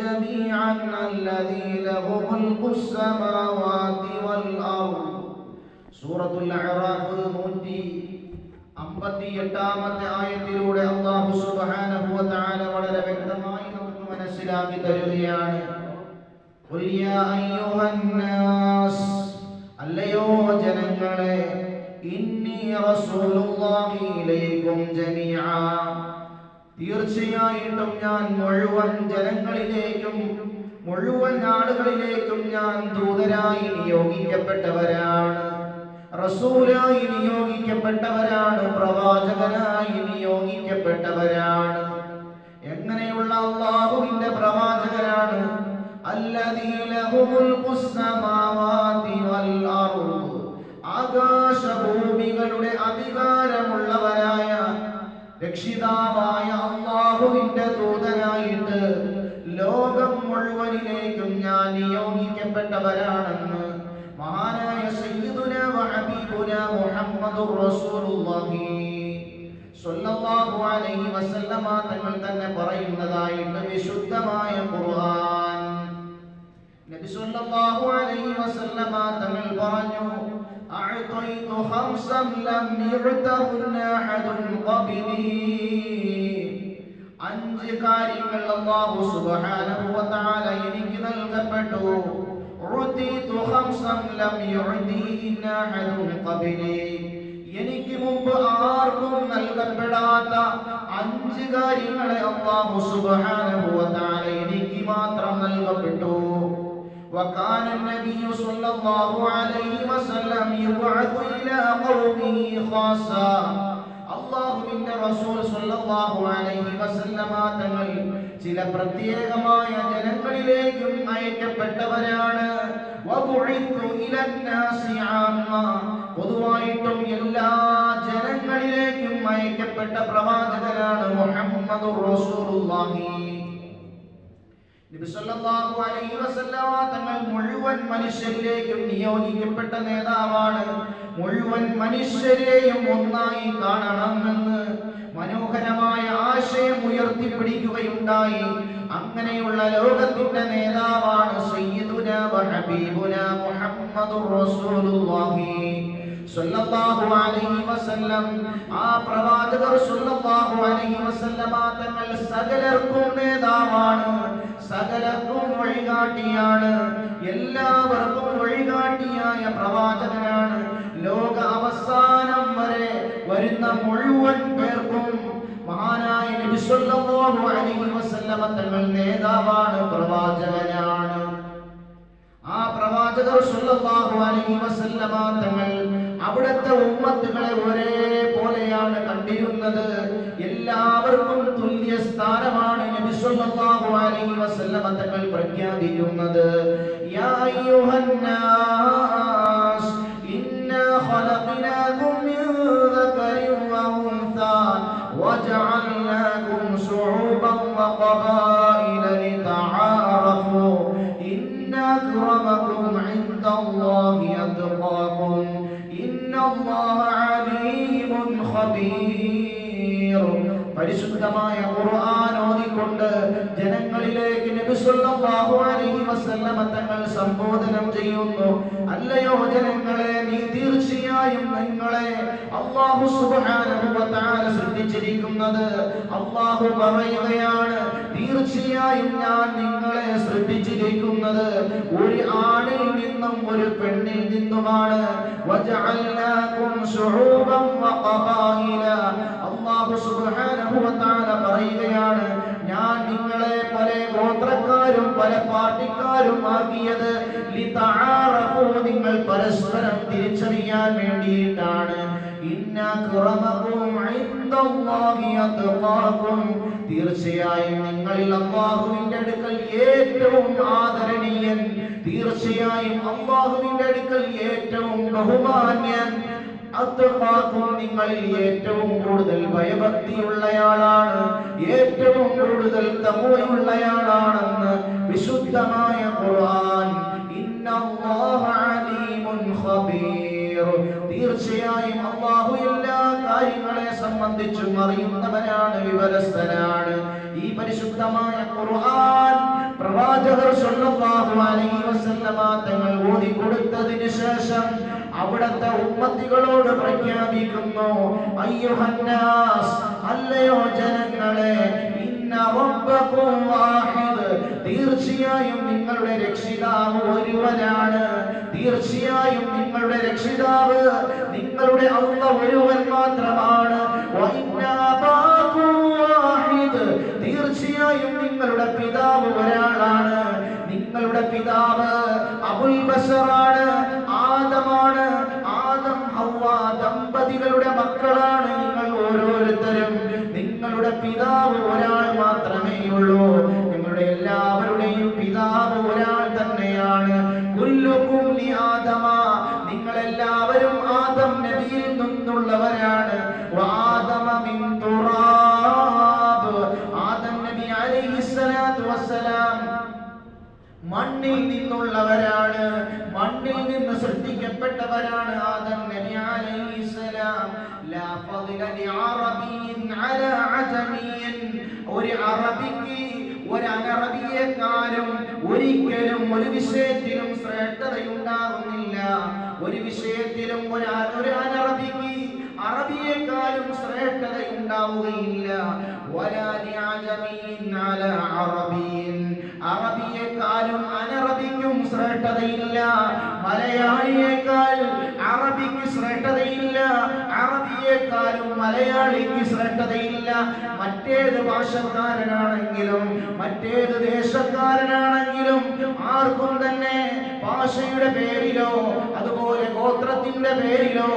جميعا الذي له ملك السماوات والأرض. സൂറത്തുൽ അഅറാഫ് 158-ാമത്തെ ആയത്തിലൂടെ അല്ലാഹു സുബ്ഹാനഹു വ തആല വളരെ വ്യക്തമായി നമുക്ക് മനസ്സിലാക്കി തരുകയാണ്. ഖുൽ യാ അയ്യുഹന്നാസ്, അല്ലയോ ജനങ്ങളെ, ഇന്നി റസൂലുള്ളാഹി ഇലൈക്കും ജമീഅ, തീർച്ചയായിട്ടും ഞാൻ മുഴുവൻ ജനങ്ങളിലേക്കും മുഴുവൻ ആളുകളിലേക്കും ഞാൻ ദൂതരായി നിയോഗിക്കപ്പെട്ടവരാണ്, റസൂലായി നിയോഗിക്കപ്പെട്ടവരാണ്, പ്രവാചകനായി നിയോഗിക്കപ്പെട്ടവരാണ്. എങ്ങനെയുള്ള അല്ലാഹുവിന്റെ പ്രവാചകരാണ്? അല്ലദീ ലഹു മുൽഖുസ് സമാവാതി വൽ അർദ്, ആകാശഭൂമികളുടെ അധികാരമുള്ളവരായ രക്ഷിതാവായ അല്ലാഹുവിന്റെ ദൂതനായിട്ട് ലോകം മുഴുവനിലേക്കും ഞാൻ നിയോഗിക്കപ്പെട്ടവരാണെന്ന് മഹാനായ സയ്യിദുനാ വ ഹബീബുനാ മുഹമ്മദുർ റസൂലുള്ളാഹി സ്വല്ലല്ലാഹു അലൈഹി വസല്ലമ തങ്ങൾ തന്നെ പറയുന്നതായിട്ട് വിശുദ്ധമായ ഖുർആൻ. നബി സ്വല്ലല്ലാഹു അലൈഹി വസല്ലമ തങ്ങൾ പറഞ്ഞു, അഅതൈതു ഖംസം ലം യുഅതഹുന്ന അഹദുൻ ഖബലി. 5 കാര്യങ്ങൾ അല്ലാഹു സുബ്ഹാനഹു വ തആല എനിക്ക് നൽകപ്പെട്ടു. ഉഅതീതു ഖംസം ലം യുഅതിഹിന്ന അഹദുൻ ഖബലി, എനിക്ക് മുമ്പ് ആർക്കും നൽകപ്പെടാത്ത 5 കാര്യങ്ങളെ അല്ലാഹു സുബ്ഹാനഹു വ തആല എനിക്ക് മാത്രം നൽകപ്പെട്ടു. وكان النبي صلى الله عليه وسلم يبعث إلى قومه خاصة. അല്ലാഹുവിന്റെ റസൂൽ സ്വല്ലല്ലാഹു അലൈഹി വസല്ലമ തങ്ങൾ ചില പ്രത്യേകമായ ജനങ്ങളിലേക്കും അയക്കപ്പെട്ടവരാണ്. വബുഇത്തു ഇലന്നാസി ആമ്മ, പൊതുവായിട്ടും എല്ലാ ജനങ്ങളിലേക്കും അയക്കപ്പെട്ട പ്രവാചകനാണ് മുഹമ്മദുർ റസൂലുള്ളാഹി. നബി സല്ലല്ലാഹു അലൈഹി വസല്ലമ തങ്ങൾ മുഴുവൻ മനുഷ്യരിലേക്കും നിയോഗിക്കപ്പെട്ട നേതാവാണ്. മുഴുവൻ മനുഷ്യരെയും ഒന്നായി കാണണമെന്ന് മനോഹരമായ ആശയം ഉയർത്തിപ്പിടിക്കുകയുണ്ടായി. അങ്ങനെയുള്ള ലോകത്തിന്റെ നേതാവാണ് സയ്യിദുനാ വ ഹബീബുനാ മുഹമ്മദുർ റസൂലുള്ളാഹി സ്വല്ലല്ലാഹു അലൈഹി വസല്ലം. ആ പ്രവാചകർ സ്വല്ലല്ലാഹു അലൈഹി വസല്ലമ തങ്ങൾ സകലർക്കും നേതാവാണ്, സകലർക്കും വഴികാട്ടിയാണ്, എല്ലാവർക്കും വഴികാട്ടിയായ പ്രവാചകനാണ്. ലോക അവസാനം വരെ വരുന്ന മുഴുവൻ പേർക്കും മഹാനായ നബി സല്ലല്ലാഹു അലൈഹി വസല്ലമ തങ്ങൾ നേതാവാണ്, പ്രവാചകനാണ്. ആ പ്രവാചകർ സല്ലല്ലാഹു അലൈഹി വസല്ലമ തങ്ങൾ അവിടുത്തെ ഉമ്മത്തുകളെ ഒരേപോലെയാണ് കണ്ടിരുന്നത്. എല്ലാവർക്കും തുല്യ സ്ഥാനമാണ് നബി സല്ലല്ലാഹു അലൈഹി വസല്ലമ തങ്ങൾ പ്രഖ്യാപിക്കുന്നത്. യാ അയ്യുഹന്നാസ് ഇന്നാ ഖലഖനാകും മിൻ ദക്കരിൻ വ ഉൻസാ വജഅൽനാകും ശുഉബൻ വ ഖബായില ലിതആറഫു ഇന്ന അക്രമകും ഇൻദല്ലാഹി അത്ഖാകും ഇന്നല്ലാഹ അലീമുൻ ഖബീർ. പരിശുദ്ധമായ ഖുർആൻ ഓതിക്കൊണ്ട് ജനങ്ങളിലേക്ക് നബി സല്ലല്ലാഹു അലൈഹി വസല്ലമ തങ്ങൾ സംബോധനം ചെയ്യുന്നു. അല്ലയോ ജനങ്ങളെ, നീ തീർച്ചയായും നിങ്ങളെ അല്ലാഹു സുബ്ഹാനഹു വ തആല സൃഷ്ടിച്ചിരിക്കുന്നത്. അല്ലാഹു പറയുകയാണ്, തീർച്ചയായും ഞാൻ നിങ്ങളെ സൃഷ്ടിച്ചിരിക്കുന്നത് ഒരു ആണിൽ നിന്നും ഒരു പെണ്ണിൽ നിന്നുമാണ്. വജഅൽനാകും ശുഊബൻ വ ഖബായില. അല്ലാഹു സുബ്ഹാനഹു വ തആല പറയുകയാണ്, ഞാൻ നിങ്ങളെ പല ഗോത്രക്കാരും പല പാർട്ടിക്കാരും ആക്കിയത് ലിതആറഫു, നിങ്ങൾ പരസ്പരം തിരിച്ചറിയാൻ വേണ്ടിയിട്ടാണ്. ഇന്ന അക്രമകും ഇൻദല്ലാഹി അത്ഖാകും, തീർച്ചയായും നിങ്ങളിൽ അല്ലാഹുവിന്റെ അടുക്കൽ ഏറ്റവും ആദരണീയൻ, തീർച്ചയായും അല്ലാഹുവിന്റെ അടുക്കൽ ഏറ്റവും ബഹുമാന്യൻ, അത്ഖാകും നിങ്ങളിൽ ഏറ്റവും കൂടുതൽ ഭയഭക്തിയുള്ളയാളാണ്, ഏറ്റവും കൂടുതൽ തഖ്വയുള്ളയാളാണെന്ന് വിശുദ്ധമായ ഖുർആൻ. ഇന്നല്ലാഹ അലീമുൻ ഖബീർ, തീർച്ചയായും അല്ലാഹു എല്ലാ കാര്യങ്ങളെ സംബന്ധിച്ചും അറിയുന്നവനാണ്, വിവരസ്ഥനാണ്. ഈ പരിശുദ്ധമായ ഖുർആൻ പ്രവാചകർ സ്വല്ലല്ലാഹു അലൈഹി വസല്ലമ തങ്ങൾ ഓതി കൊടുത്തതിനു ശേഷം അവിടുത്തെ ഉമ്മത്തികളോട് പ്രഖ്യാപിക്കുന്നു, അയ്യുഹന്നാസ്, അല്ലയോ ജനങ്ങളെ, ഇന്ന റബ്ബകും വാഹിദ്, തീർച്ചയായും നിങ്ങളുടെ രക്ഷിതാവ് ഒരുവനാണ്. തീർച്ചയായും നിങ്ങളുടെ രക്ഷിതാവ്, നിങ്ങളുടെ അല്ലാഹ് ഒരുവൻ മാത്രമാണ്. തീർച്ചയായും നിങ്ങളുടെ പിതാവ് ഒരാളാണ്. നിങ്ങളുടെ പിതാവ് അബുൽ ബശറാണ്, ആദമാണ്. ആദം ഹവ്വ ദമ്പതികളുടെ മക്കളാണ് നിങ്ങൾ ഓരോരുത്തരും. നിങ്ങളുടെ പിതാവ് ഒരാൾ മാത്രമേ ഉള്ളൂ. നിങ്ങളുടെ എല്ലാവരുടെയും പിതാവ് ഒരാൾ തന്നെയാണ്. കുല്ലുകും ലി ആദമ, നിങ്ങളെല്ലാവരും ആദം നബിയിൽ നിന്നുള്ളവരാണ്. വആദമ മിൻ തുറാബ്, ആദം നബി അലൈഹിസ്സലാത്തു വസ്സലാം മണ്ണിൽ നിന്നുള്ളവരാണ്. മണ്ണിൽ നിന്ന് സൃഷ്ടിക്കപ്പെട്ടവരാണ് ആദം നബി അലൈഹിസ്സലാം. ലാ ഫദ്ല ലി അറബിയ്യിൻ അലാ അജമിയ്യിൻ, ഒരു അറബിക്ക് ഒരു അനറബിയേക്കാളും ഒരിക്കലും ഒരു വിഷയത്തിലും ശ്രേഷ്ഠതയുണ്ടാകുന്നില്ല. ഒരു വിഷയത്തിലും ഒരു അനറബിക്ക് അറബിയേക്കാളും ശ്രേഷ്ഠതയുണ്ടാവുകയില്ല. വലാ ലി അജമിയ്യിൻ അലാ അറബിയ്യിൻ, അറബിയേക്കാളും അനറബിക്കും ശ്രേഷ്ഠതയില്ല. മലയാളിയേക്കാൾ അറബിക്ക് ശ്രേഷ്ഠതയില്ല. അറബിയേക്കാളും മലയാളിക്ക് ശ്രേഷ്ഠതയില്ല. മറ്റേത് ഭാഷക്കാരനാണെങ്കിലും മറ്റേത് ദേശക്കാരനാണെങ്കിലും ആർക്കും തന്നെ ഭാഷയുടെ പേരിലോ അതുപോലെ ഗോത്രത്തിന്റെ പേരിലോ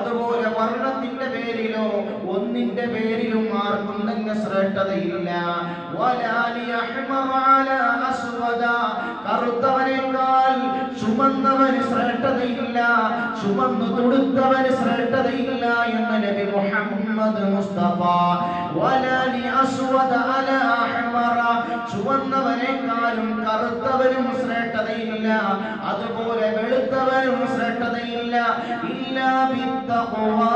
അതുപോലെ വർണ്ണത്തിന്റെ പേരിലോ ഒന്നിന്റെ പേരിലും ആർക്കും തന്നെ ശ്രേഷ്ഠതയില്ല. കറുത്തവനേക്കാൾ ചുമന്നവന് ശ്രേഷ്ഠതയില്ല, ചുമന്നു തുടുത്തവന് ശ്രേഷ്ഠതയില്ല എന്ന് നബി മുഹമ്മദ് മുസ്തഫ. ചുവന്നവനേക്കാളും കറുത്തവനും ശ്രേഷ്ഠതയില്ല, അതുപോലെ വെളുത്തവനും ശ്രേഷ്ഠതയില്ല. ഇല്ലാ ബിത്തഖ്വാ,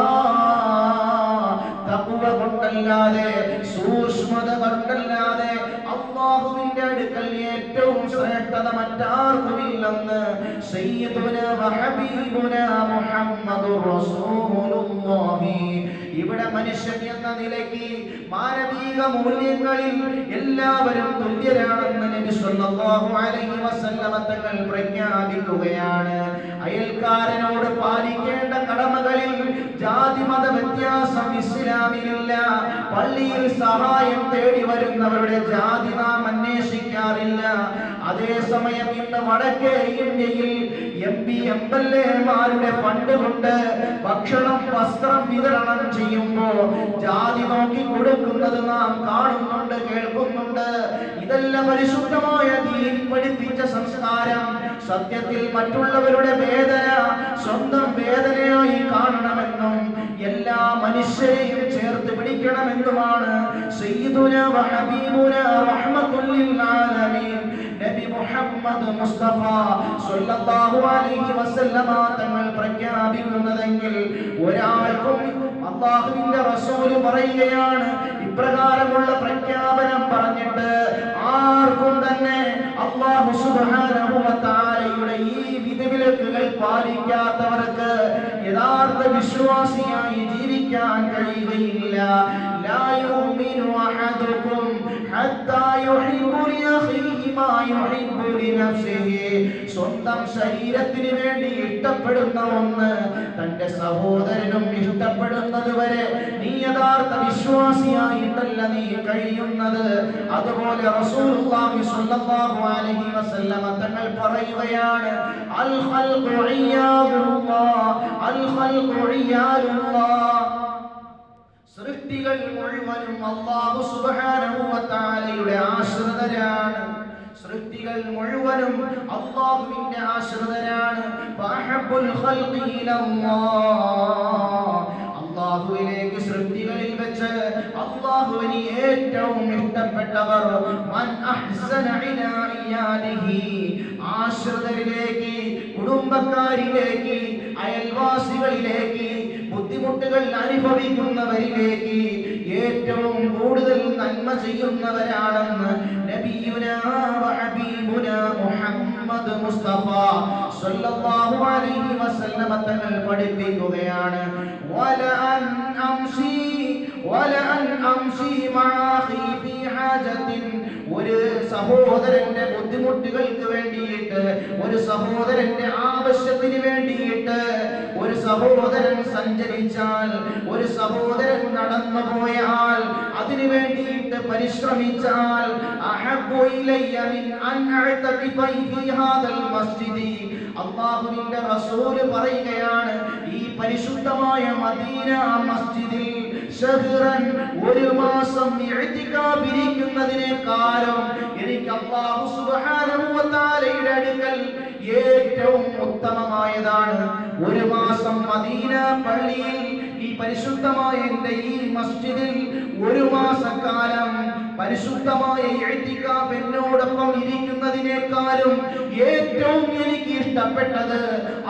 തഖ്വ കൊണ്ടല്ലാതെ, സൂക്ഷ്മത കൊണ്ടല്ലാതെ അല്ലാഹുവിന്റെ അടുക്കൽ ഏറ്റവും ശ്രേഷ്ഠത മറ്റാർക്കുമില്ലെന്ന് സയ്യിദുനാ വഹബീബുനാ മുഹമ്മദുർ റസൂലുള്ളാഹി. ഇവിടെ മനുഷ്യൻ എന്ന നിലയ്ക്ക് മാനവിക മൂല്യങ്ങളിൽ എല്ലാവരും തുല്യരാണെന്ന് നബി സല്ലല്ലാഹു അലൈഹി വസല്ലമ തങ്ങൾ പ്രഖ്യാപിക്കുകയാണ്. അയൽക്കാരനോട് പാലിക്കേണ്ട കടമകളിൽ ജാതി മത വ്യത്യാസം ഇസ്ലാമിലില്ല. പള്ളിയിൽ സഹായം തേടി വരുന്നവരുടെ ജാതി നാം അന്വേഷിക്കാറില്ല. അതേസമയം ഇന്ന് വടക്കേ ഇന്ത്യയിൽ എംഎൽഎമാരുടെ ഫണ്ട് കൊണ്ട് ഭക്ഷണം വസ്ത്രം വിതരണം ചെയ്യുമ്പോ ജാതി നോക്കി കൊടുക്കുന്നത് നാം കാണുന്നുണ്ട്, കേൾക്കുന്നുണ്ട്. ഇതെല്ലാം പരിശുദ്ധമായ ദീൻ പഠിപ്പിച്ച സംസ്കാരം. സത്യത്തിൽ മറ്റുള്ളവരുടെ വേദന സ്വന്തം വേദനയായി കാണണമെന്നും എല്ലാ മനുഷ്യരെയും ചേർത്ത് പിടിക്കണമെന്നുമാണ് സയ്യിദുനാ വഹബീബുനാ റഹ്മത്തുൽ ലിൽ ആലമീൻ നബി മുഹമ്മദ് മുസ്തഫ സ്വല്ലല്ലാഹു അലൈഹി വസല്ലമ തങ്ങൾ പ്രഖ്യാപിക്കുന്നതെങ്കിൽ ഒരാൾക്കും അല്ലാഹുവിന്റെ റസൂൽ പറയുകയാണ്, ഇപ്രകാരമുള്ള പ്രഖ്യാപനം പറഞ്ഞിട്ട് ആർക്കും തന്നെ അല്ലാഹു സുബ്ഹാനഹു വ തആലയുടെ ഈ വിധിവിലക്കുകൾ പാലിക്കാത്തവർക്ക് യഥാർത്ഥ വിശ്വാസിയായി ജീവിക്കാൻ കഴിയുകയില്ല. ലാ യുമിനു അഹദുകും ഹത്താ യുഹിബ്ബു ലിഅഖീഹി മാ യുഹിബ്ബു ലിനഫ്സിഹി. സ്വന്തം ശരീരത്തിന് വേണ്ടി ഇഷ്ടപ്പെടുന്ന ഒന്ന് തന്റെ സഹോദരനും ഇഷ്ടപ്പെടുന്നത് വരെ നീ യഥാർത്ഥ വിശ്വാസിയായിട്ടല്ല നീ കഴിയുന്നത്. അതുപോലെ റസൂലുള്ളാഹി സ്വല്ലല്ലാഹു അലൈഹി വസല്ലമ തങ്ങൾ പറയുകയാണ്, അൽ ഖൽഖു ഇയാദുല്ലാഹ്, അൽ ഖൽഖു ഇയാദുല്ലാഹ്. സൃഷ്ടികൾ മുഴുവനും അല്ലാഹു സുബ്ഹാനഹു വ തആലയുടെ ആശ്രിതരാണ്. സൃഷ്ടികൾ മുഴുവനും അല്ലാഹുവിന്റെ ആശ്രിതരാണ്. ഫഅഹബ്ബുൽ ഖൽഖി ഇലല്ലാഹ്, അല്ലാഹുവിലേക്ക് സൃഷ്ടികളിൽ വെച്ച് അല്ലാഹുവിന് ഏറ്റവും ഇഷ്ടപ്പെട്ടവർ മൻ അഹ്സന ഇലാ ഇയാലിഹി, ആശ്രിതരിലേക്ക്, കുടുംബക്കാരിലേക്ക്, അയൽവാസികളിലേക്ക്, ബുദ്ധിമുട്ടുകൾ അനുഭവിക്കുന്നവരിലേക്ക് ഏറ്റവും കൂടുതൽ നന്മ ചെയ്യുന്നവരാണെന്ന് നബിയുനാ വഹബീബുനാ മുഹമ്മദ് മുസ്തഫ സല്ലല്ലാഹു അലൈഹി വസല്ലമ തങ്ങൾ പഠിപ്പിക്കുകയാണ് വലഅൻ അംശി മഅഖി ഫീ ഹാജത്തിൻ ഒരു സഹോദരന്റെ ബുദ്ധിമുട്ടുകൾക്ക് വേണ്ടിയിട്ട് ഒരു സഹോദരന്റെ ആവശ്യത്തിന് വേണ്ടിയിട്ട് ഒരു സഹോദരൻ സഞ്ചരിച്ചാൽ ഒരു സഹോദരൻ നടന്നു പോയാൽ അതിനു വേണ്ടിയിട്ട് പരിശ്രമിച്ചാൽ അഹബ്ബു ഇലയ്യ മിൻ അൻ അഅ്തഖിഫ ഫീ ഹാദൽ മസ്ജിദി അല്ലാഹുവിന്റെ റസൂൽ പറയുകയാണ് ഈ പരിശുദ്ധമായ മദീന മസ്ജിദിൽ ഷഹ്റൻ ഒരു മാസം ഇഅ്തികാഫ് ഇരിക്കുന്നതിനേക്കാളും എനിക്ക് അല്ലാഹു സുബ്ഹാനഹു വ തആലയുടെ അടുക്കൽ ഏറ്റവും ഉത്തമമായതാണ് ഒരു മാസം മദീന പള്ളിയിൽ ഈ പരിശുദ്ധമായ എൻ്റെ ഈ മസ്ജിദിൽ ഒരു മാസക്കാലം പരിശുദ്ധമായ ഇഅ്തികാഫ് എന്നോടൊപ്പം ഇരിക്കുന്നതിനേക്കാളും ഏറ്റവും എനിക്ക് ഇഷ്ടപ്പെട്ടത്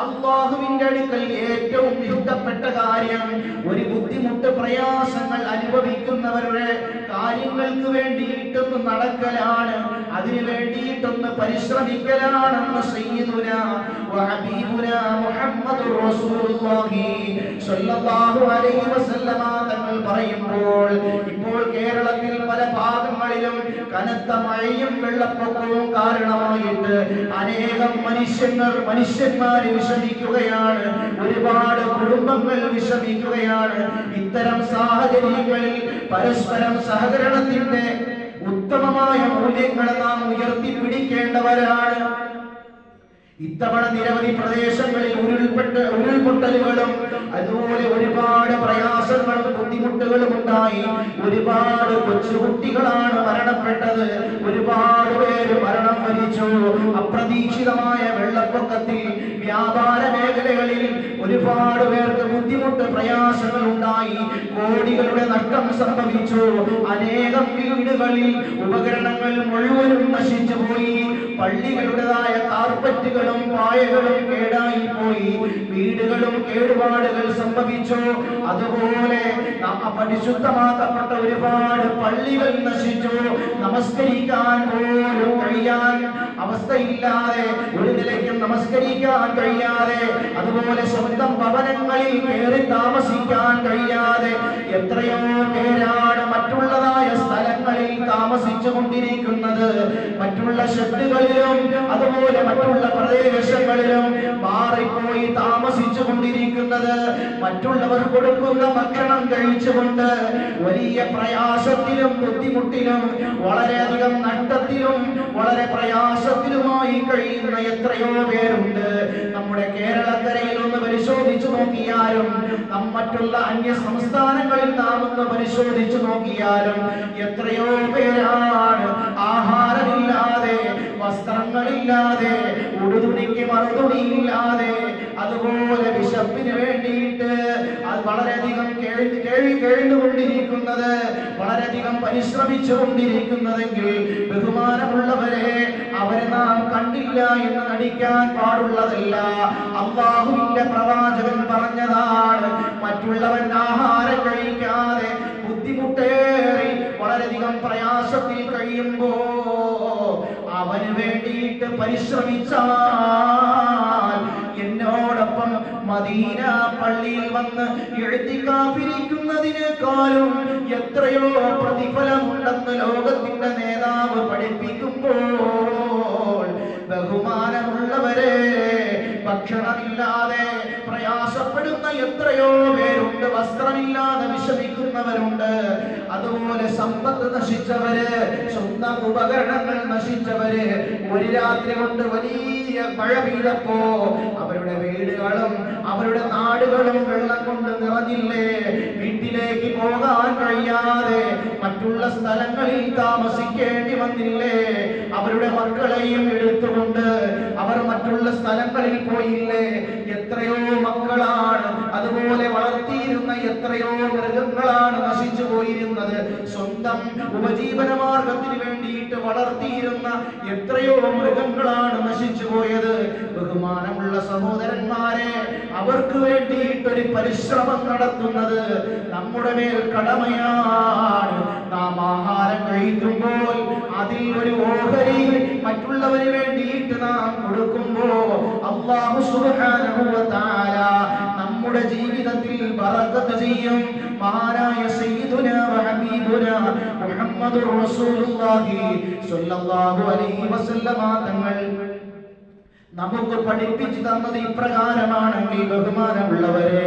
അല്ലാഹുവിന്റെ അടുക്കൽ ഏറ്റവും ഇഷ്ടപ്പെട്ട കാര്യം ഒരു ബുദ്ധിമുട്ട് പ്രയാസങ്ങൾ അനുഭവിക്കുന്നവരുടെ കാര്യങ്ങൾക്ക് വേണ്ടിയിട്ടൊന്ന് നടക്കലാണ് അതിനു വേണ്ടിയിട്ടൊന്ന് പരിശ്രമിക്കലാണെന്ന് സയ്യിദുനാ വഹബീബുനാ മുഹമ്മദുർ റസൂലുള്ളാഹി സ്വല്ലല്ലാഹു അലൈഹി വസല്ലമ തങ്ങൾ പറയുമ്പോൾ ഇപ്പോൾ കേരളത്തിൽ പല ഭാഗങ്ങളിലും കനത്ത മഴയും വെള്ളപ്പൊക്കവും കാരണമായിട്ട് അനേകം മനുഷ്യന്മാർ വിഷമിക്കുകയാണ് ഒരുപാട് കുടുംബങ്ങൾ വിഷമിക്കുകയാണ് ഇത്തരം സാഹചര്യങ്ങളിൽ പരസ്പരം സഹകരണത്തിന്റെ ഉത്തമമായ മൂല്യങ്ങൾ നാം ഉയർത്തിപ്പിടിക്കേണ്ടവരാണ് ഇത്തവണ നിരവധി പ്രദേശങ്ങളിൽ ഉരുൾപൊട്ടലുകളും അതുപോലെ ഒരുപാട് പ്രയാസങ്ങളും ബുദ്ധിമുട്ടുകളും ഉണ്ടായി ഒരുപാട് കൊച്ചുകുട്ടികളാണ് മരണപ്പെട്ടത് ഒരുപാട് പേര് മരണം വരിച്ചു അപ്രതീക്ഷിതമായ വെള്ളപ്പൊക്കത്തിൽ വ്യാപാര മേഖലകളിൽ ഒരുപാട് പേർക്ക് ബുദ്ധിമുട്ട് പ്രയാസങ്ങൾ ഉണ്ടായി കോടികളുടെ നഷ്ടം സംഭവിച്ചു അനേകം വീടുകളിൽ ഉപകരണങ്ങൾ മുഴുവനും നശിച്ചു പോയി പള്ളികളുടേതായ കാർപ്പറ്റുകളും പായകളും കേടായി പോയി വീടുകളും കേടുപാടുകൾ സംഭവിച്ചു അതുപോലെ പരിശുദ്ധമാക്കപ്പെട്ട ഒരുപാട് പള്ളികൾ നശിച്ചു നമസ്കരിക്കാൻ പോലും കഴിയാൻ അവസ്ഥയില്ലാതെ ഒരു നിലയ്ക്കും നമസ്കരിക്കാൻ കഴിയാതെ അതുപോലെ സ്വന്തം ഭവനങ്ങളിൽ കയറി താമസിക്കാൻ കഴിയാതെ എത്രയോ പേരാണ് മറ്റുള്ളതായ സ്ഥലങ്ങളിൽ താമസിച്ചു കൊണ്ടിരിക്കുന്നത് മറ്റുള്ള ഷെഡുകളിലും അതുപോലെ മറ്റുള്ള പ്രദേശങ്ങളിലും മാറിപ്പോയി താമസിച്ചു കൊണ്ടിരിക്കുന്നത് മറ്റുള്ളവർ കൊടുക്കുന്ന ഭക്ഷണം കഴിച്ചുകൊണ്ട് വലിയ പ്രയാസത്തിലും ബുദ്ധിമുട്ടിലും വളരെയധികം നഷ്ടത്തിലും വളരെ പ്രയാസത്തിലുമായി കഴിയുന്ന എത്രയോ പേരുണ്ട് നമ്മുടെ കേരളക്കരയിൽ ഒന്ന് പരിശോധിച്ചു നോക്കിയാലും മറ്റുള്ള അന്യ സംസ്ഥാനങ്ങളിൽ നാം ഒന്ന് പരിശോധിച്ചു നോക്കിയാലും എത്രയോ പേരാണ് ആഹാരമില്ലാതെ വസ്ത്രങ്ങളില്ലാതെ ഉടുതുണിക്ക് മറുതുണിയില്ലാതെ അതുപോലെ വിശപ്പിന് വേണ്ടിയിട്ട് അത് വളരെയധികം കേഴുകൊണ്ടിരിക്കുന്നത് വളരെയധികം പരിശ്രമിച്ചു കൊണ്ടിരിക്കുന്നതെങ്കിൽ ബഹുമാനമുള്ളവരെ അവരെ നാം കണ്ടില്ല എന്ന് നടിക്കാൻ പാടുള്ളതല്ല അല്ലാഹുവിന്റെ പ്രവാചകൻ പറഞ്ഞതാണ് മറ്റുള്ളവൻ ആഹാരം കഴിക്കാതെ ബുദ്ധിമുട്ടേറി വളരെയധികം പ്രയാസത്തിൽ കഴിയുമ്പോ അവന് വേണ്ടിയിട്ട് പരിശ്രമിച്ചാൽ എന്നോടൊപ്പം മദീന പള്ളിയിൽ വന്ന് ഇഅ്തികാഫിരിക്കുന്നതിനേക്കാളും എത്രയോ പ്രതിഫലമുണ്ടെന്ന് ലോകത്തിന്റെ നേതാവ് പഠിപ്പിക്കുമ്പോൾ ബഹുമാനമുള്ളവരെ ഭക്ഷണമില്ലാതെ പ്രയാസപ്പെടുന്ന എത്രയോ പേരുണ്ട് വസ്ത്രമില്ലാതെ വിഷമിക്കുന്നവരുണ്ട് അതുപോലെ സമ്പത്ത് നശിച്ചവര് സ്വന്തം ഉപകരണങ്ങൾ നശിച്ചവര് ഒരു രാത്രി കൊണ്ട് വലിയ മഴ പെയ്തപ്പോ അവരുടെ വീടുകളും അവരുടെ നാടുകളും വെള്ളം കൊണ്ട് നിറഞ്ഞില്ലേ വീട്ടിലേക്ക് പോകാൻ കഴിയാതെ മറ്റുള്ള സ്ഥലങ്ങളിൽ താമസിക്കേണ്ടി വന്നില്ലേ അവരുടെ മക്കളെയും എടുത്തുകൊണ്ട് അവർ മറ്റുള്ള സ്ഥലങ്ങളിൽ പോയില്ലേ എത്രയോ മക്കളാണ് അതുപോലെ വളർത്തിയിരുന്ന എത്രയോ മൃഗങ്ങളാണ് നശിച്ചു പോയിരുന്നത് സ്വന്തം ഉപജീവന മാർഗത്തിന് വേണ്ടിയിട്ട് വളർത്തിയിരുന്ന എത്രയോ മൃഗങ്ങളാണ് നശിച്ചു പോയത് ബഹുമാനമുള്ള സഹോദരന്മാരെ അവർക്ക് വേണ്ടിയിട്ടൊരു പരിശ്രമം നടത്തുന്നത് നമ്മുടെ മേൽ കടമയാണ് നാം ആഹാരം കഴിക്കുമ്പോൾ അതിൽ ഒരു ഓഹരി മറ്റുള്ളവന് വേണ്ടിയിട്ട് നാം കൊടുക്കും അല്ലാഹു സുബ്ഹാനഹു വ തആല നമ്മുടെ ജീവിതത്തിൽ ബറക്കത്ത് ചെയ്യും. മഹാനായ സയ്യിദുനാ വ ഹബീബുനാ മുഹമ്മദുർ റസൂലുള്ളാഹി സ്വല്ലല്ലാഹു അലൈഹി വസല്ലമ തങ്ങൾ നമുക്ക് പഠിപ്പിച്ചു തന്നത് ഇപ്രകാരമാണെങ്കിൽ, ബഹുമാനമുള്ളവരെ,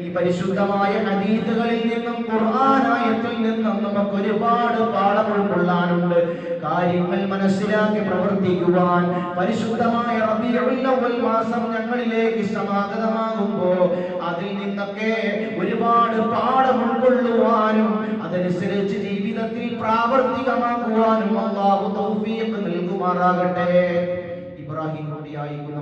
ഈ പരിശുദ്ധമായ ഹദീസുകളിൽ നിന്നും ഖുർആനായത്തിൽ നിന്നും നമുക്ക് ഒരുപാട് പാഠം ഉൾക്കൊള്ളാനുണ്ട്. കാര്യങ്ങൾ മനസ്സിലാക്കി പ്രവർത്തിക്കുവാൻ പരിശുദ്ധമായ റബീഉൽ അവ്വൽ മാസം ഞങ്ങളിലേക്ക് സമാഗതമാകുമ്പോൾ അതിൽ നിന്നൊക്കെ ഒരുപാട് പാഠം ഉൾക്കൊള്ളുവാനും അതനുസരിച്ച് ജീവിതത്തിൽ പ്രാവർത്തികമാക്കുവാനും അല്ലാഹു തൗഫീഖ് നൽകുമാറാകട്ടെ. ഇബ്രാഹിം നബിയായിരിക്കുന്ന